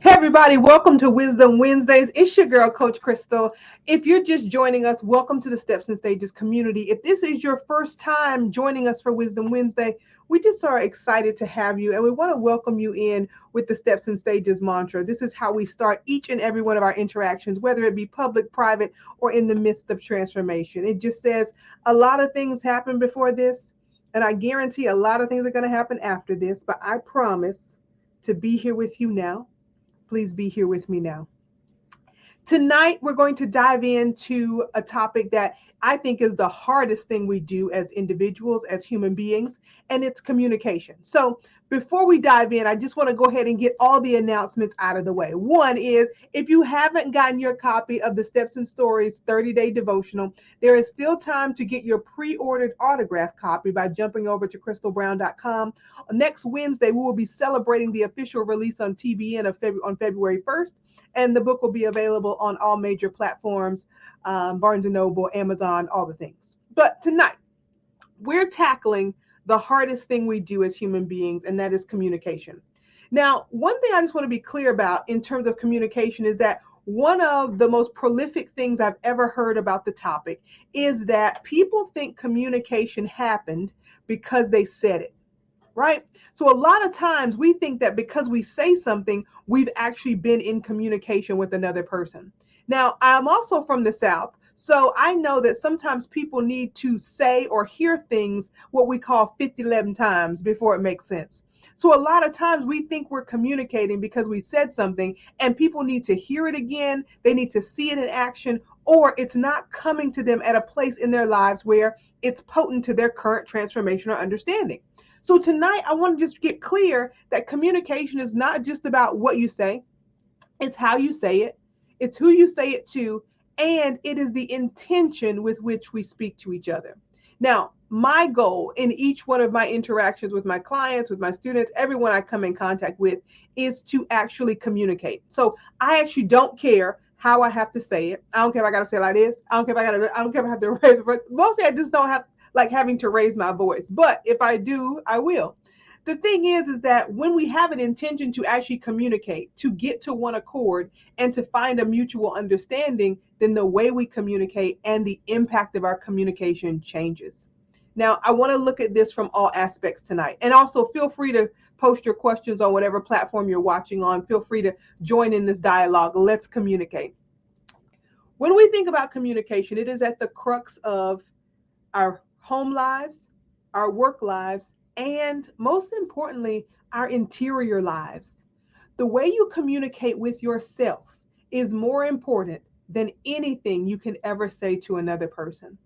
Hey everybody, welcome to Wisdom Wednesdays. It's your girl, Coach Crystal. If you're just joining us, welcome to the Steps and Stages community. If this is your first time joining us for Wisdom Wednesday, we just are excited to have you, and we want to welcome you in with the Steps and Stages mantra. This is how we start each and every one of our interactions, whether it be public, private, or in the midst of transformation. It just says a lot of things happen before this, and I guarantee a lot of things are going to happen after this, but I promise to be here with you now. Please be here with me now. Tonight, we're going to dive into a topic that I think is the hardest thing we do as individuals, as human beings, and it's communication. So before we dive in, I just want to go ahead and get all the announcements out of the way. One is, if you haven't gotten your copy of the Steps and Stories 30-day devotional, there is still time to get your pre-ordered autograph copy by jumping over to crystalbrown.com. Next Wednesday, we will be celebrating the official release on TBN on February 1st, and the book will be available on all major platforms, Barnes & Noble, Amazon, all the things. But tonight, we're tackling the hardest thing we do as human beings, and that is communication. Now, one thing I just want to be clear about in terms of communication is that one of the most prolific things I've ever heard about the topic is that people think communication happened because they said it. Right? So a lot of times we think that because we say something, we've actually been in communication with another person. Now, I'm also from the South, so I know that sometimes people need to say or hear things what we call 50-11 times before it makes sense. So a lot of times we think we're communicating because we said something, and people need to hear it again, they need to see it in action, or it's not coming to them at a place in their lives where it's potent to their current transformation or understanding. So tonight, I want to just get clear that communication is not just about what you say. It's how you say it. It's who you say it to. And it is the intention with which we speak to each other. Now, my goal in each one of my interactions with my clients, with my students, everyone I come in contact with, is to actually communicate. So I actually don't care how I have to say it. I don't care if I got to say it like this. I don't care if I have to raise it. Mostly I just don't have like having to raise my voice. But if I do, I will. The thing is that when we have an intention to actually communicate, to get to one accord, and to find a mutual understanding, then the way we communicate and the impact of our communication changes. Now, I want to look at this from all aspects tonight. And also feel free to post your questions on whatever platform you're watching on. Feel free to join in this dialogue. Let's communicate. When we think about communication, it is at the crux of our home lives, our work lives, and most importantly, our interior lives. The way you communicate with yourself is more important than anything you can ever say to another person.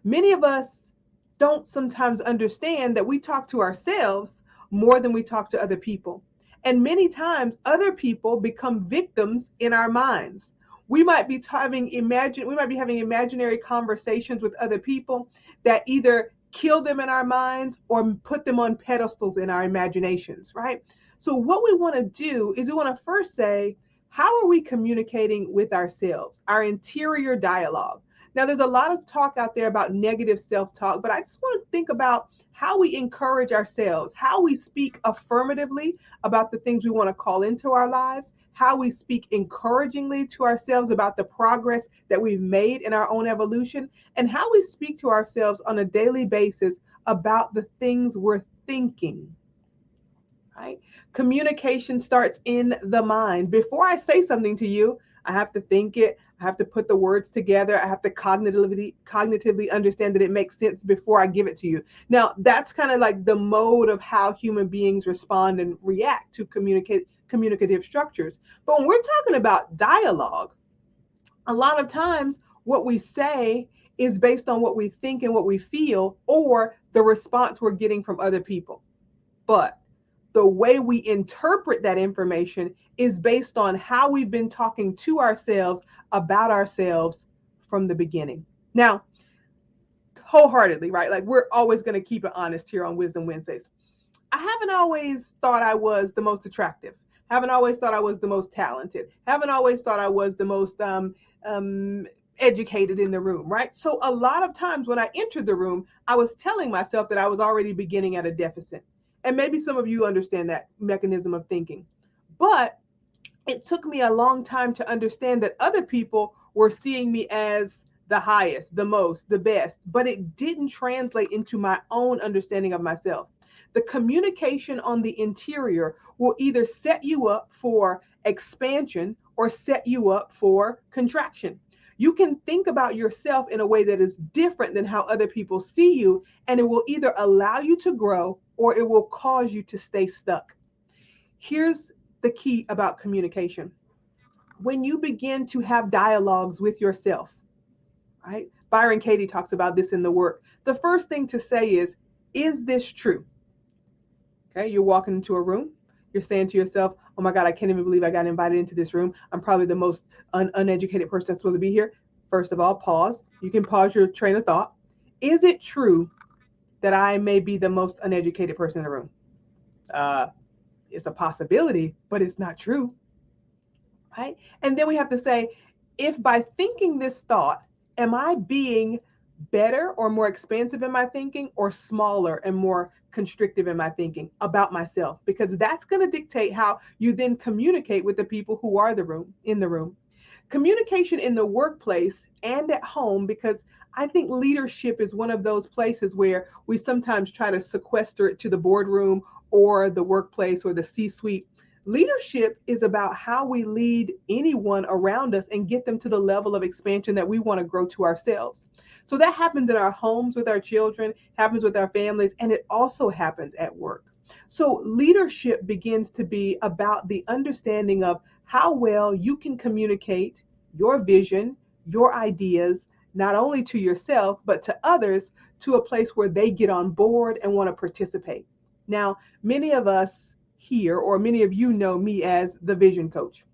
Many of us don't sometimes understand that we talk to ourselves more than we talk to other people. And many times other people become victims in our minds. We might be having imaginary conversations with other people that either kill them in our minds or put them on pedestals in our imaginations, right? So what we want to do is we want to first say, how are we communicating with ourselves, our interior dialogue? Now, there's a lot of talk out there about negative self-talk, but I just want to think about how we encourage ourselves, how we speak affirmatively about the things we want to call into our lives, how we speak encouragingly to ourselves about the progress that we've made in our own evolution, and how we speak to ourselves on a daily basis about the things we're thinking. Right? Communication starts in the mind. Before I say something to you, I have to think it. I have to put the words together. I have to cognitively understand that it makes sense before I give it to you. Now, that's kind of like the mode of how human beings respond and react to communicative structures. But when we're talking about dialogue, a lot of times what we say is based on what we think and what we feel, or the response we're getting from other people. But the way we interpret that information is based on how we've been talking to ourselves about ourselves from the beginning. Now, wholeheartedly, right? Like, we're always going to keep it honest here on Wisdom Wednesdays. I haven't always thought I was the most attractive. Haven't always thought I was the most talented. Haven't always thought I was the most educated in the room, right? So a lot of times when I entered the room, I was telling myself that I was already beginning at a deficit. And maybe some of you understand that mechanism of thinking. But it took me a long time to understand that other people were seeing me as the highest, the most, the best, but it didn't translate into my own understanding of myself. The communication on the interior will either set you up for expansion or set you up for contraction. You can think about yourself in a way that is different than how other people see you, and it will either allow you to grow or it will cause you to stay stuck. Here's the key about communication. When you begin to have dialogues with yourself, right? Byron Katie talks about this in the work. The first thing to say is this true? Okay, you're walking into a room, you're saying to yourself, oh my God, I can't even believe I got invited into this room. I'm probably the most uneducated person that's supposed to be here. First of all, pause. You can pause your train of thought. Is it true that I may be the most uneducated person in the room? It's a possibility, but it's not true, right? And then we have to say, if by thinking this thought, am I being better or more expansive in my thinking, or smaller and more constrictive in my thinking about myself? Because that's going to dictate how you then communicate with the people who are in the room. Communication in the workplace and at home, because I think leadership is one of those places where we sometimes try to sequester it to the boardroom or the workplace or the C-suite. Leadership is about how we lead anyone around us and get them to the level of expansion that we want to grow to ourselves. So that happens in our homes with our children, happens with our families, and it also happens at work. So leadership begins to be about the understanding of how well you can communicate your vision, your ideas, not only to yourself, but to others, to a place where they get on board and want to participate. Now, many of us here, or many of you know me as the vision coach.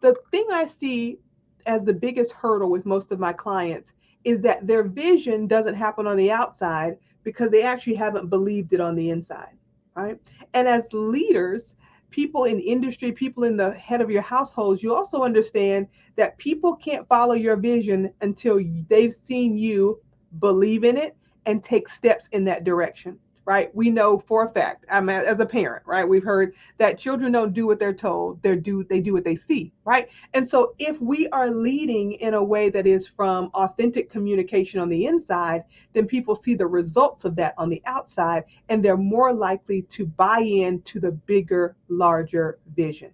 The thing I see as the biggest hurdle with most of my clients is that their vision doesn't happen on the outside because they actually haven't believed it on the inside, right? And as leaders, people in industry, people in the head of your households, you also understand that people can't follow your vision until they've seen you believe in it and take steps in that direction, right? We know for a fact, as a parent, right? We've heard that children don't do what they're told, they do what they see, right? And so if we are leading in a way that is from authentic communication on the inside, then people see the results of that on the outside, and they're more likely to buy into the bigger, larger vision.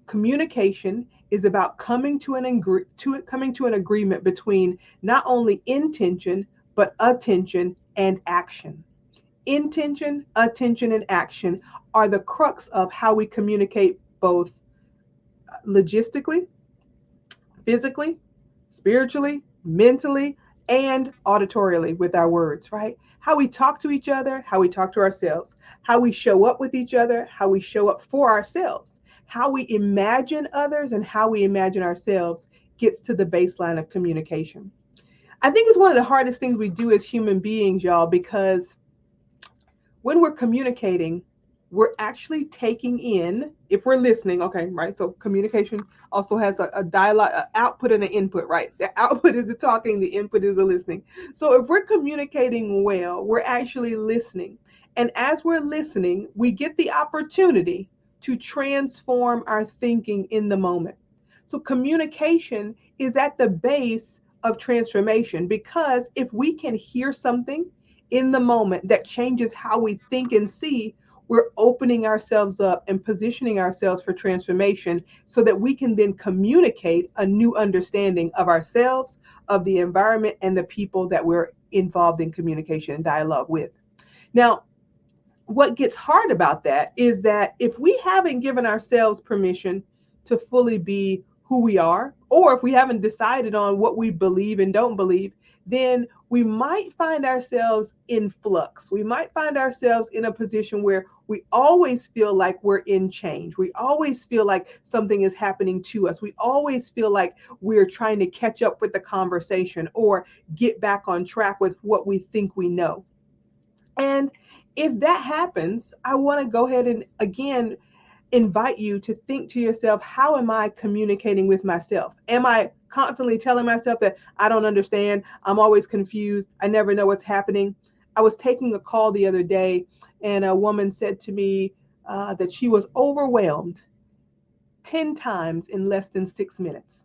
Communication is about coming to an agreement between not only intention, but attention and action. Intention, attention, and action are the crux of how we communicate, both logistically, physically, spiritually, mentally, and auditorially with our words, right? How we talk to each other, how we talk to ourselves, how we show up with each other, how we show up for ourselves, how we imagine others, and how we imagine ourselves gets to the baseline of communication. I think it's one of the hardest things we do as human beings, y'all, because when we're communicating, we're actually taking in, if we're listening, okay, right? So communication also has a dialogue, a output and an input, right? The output is the talking, the input is the listening. So if we're communicating well, we're actually listening. And as we're listening, we get the opportunity to transform our thinking in the moment. So communication is at the base of transformation, because if we can hear something in the moment that changes how we think and see, we're opening ourselves up and positioning ourselves for transformation so that we can then communicate a new understanding of ourselves, of the environment, and the people that we're involved in communication and dialogue with. Now, what gets hard about that is that if we haven't given ourselves permission to fully be who we are, or if we haven't decided on what we believe and don't believe, then we might find ourselves in flux. We might find ourselves in a position where we always feel like we're in change. We always feel like something is happening to us. We always feel like we're trying to catch up with the conversation or get back on track with what we think we know. And if that happens, I want to go ahead and again invite you to think to yourself, how am I communicating with myself? Am I constantly telling myself that I don't understand? I'm always confused. I never know what's happening. I was taking a call the other day, and a woman said to me that she was overwhelmed 10 times in less than 6 minutes.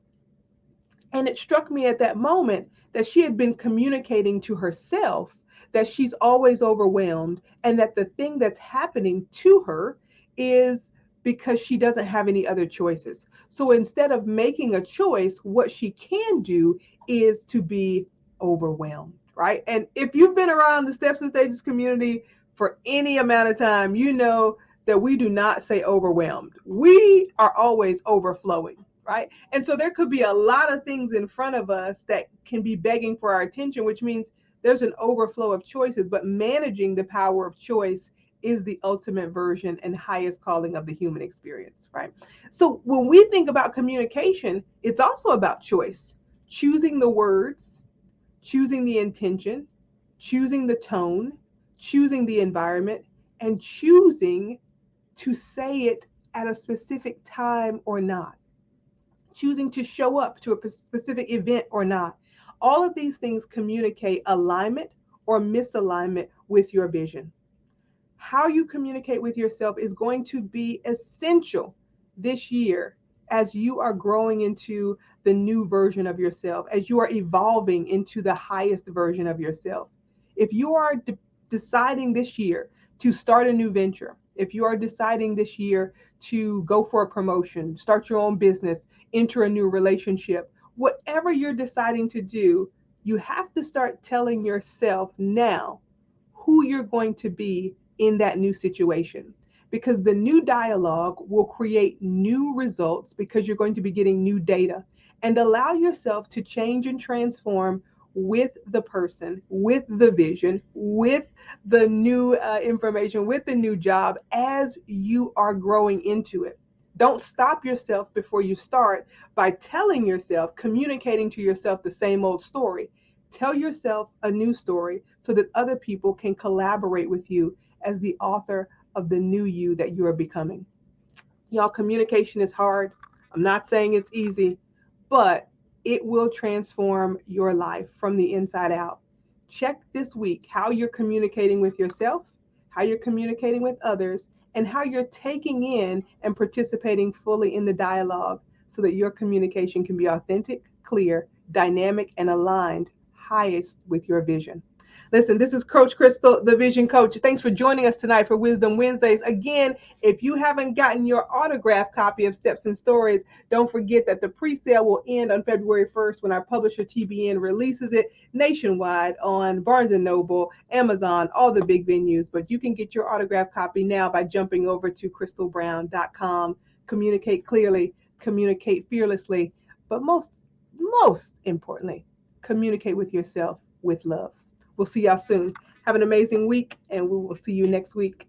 And it struck me at that moment that she had been communicating to herself that she's always overwhelmed, and that the thing that's happening to her is because she doesn't have any other choices. So instead of making a choice, what she can do is to be overwhelmed, right? And if you've been around the Steps and Stages community for any amount of time, you know that we do not say overwhelmed. We are always overflowing, right? And so there could be a lot of things in front of us that can be begging for our attention, which means there's an overflow of choices, but managing the power of choice is the ultimate version and highest calling of the human experience, right? So when we think about communication, it's also about choice, choosing the words, choosing the intention, choosing the tone, choosing the environment, and choosing to say it at a specific time or not, choosing to show up to a specific event or not. All of these things communicate alignment or misalignment with your vision. How you communicate with yourself is going to be essential this year as you are growing into the new version of yourself, as you are evolving into the highest version of yourself. If you are deciding this year to start a new venture, if you are deciding this year to go for a promotion, start your own business, enter a new relationship, whatever you're deciding to do, you have to start telling yourself now who you're going to be in that new situation, because the new dialogue will create new results because you're going to be getting new data. And allow yourself to change and transform with the person, with the vision, with the new information, with the new job as you are growing into it. Don't stop yourself before you start by telling yourself, communicating to yourself the same old story. Tell yourself a new story so that other people can collaborate with you as the author of the new you that you are becoming. Y'all, communication is hard. I'm not saying it's easy, but it will transform your life from the inside out. Check this week how you're communicating with yourself, how you're communicating with others, and how you're taking in and participating fully in the dialogue so that your communication can be authentic, clear, dynamic, and aligned highest with your vision. Listen, this is Coach Crystal, the Vision Coach. Thanks for joining us tonight for Wisdom Wednesdays. Again, if you haven't gotten your autographed copy of Steps and Stories, don't forget that the pre-sale will end on February 1st when our publisher TBN releases it nationwide on Barnes & Noble, Amazon, all the big venues. But you can get your autographed copy now by jumping over to crystalbrown.com. Communicate clearly, communicate fearlessly, but most importantly, communicate with yourself with love. We'll see y'all soon. Have an amazing week, and we will see you next week.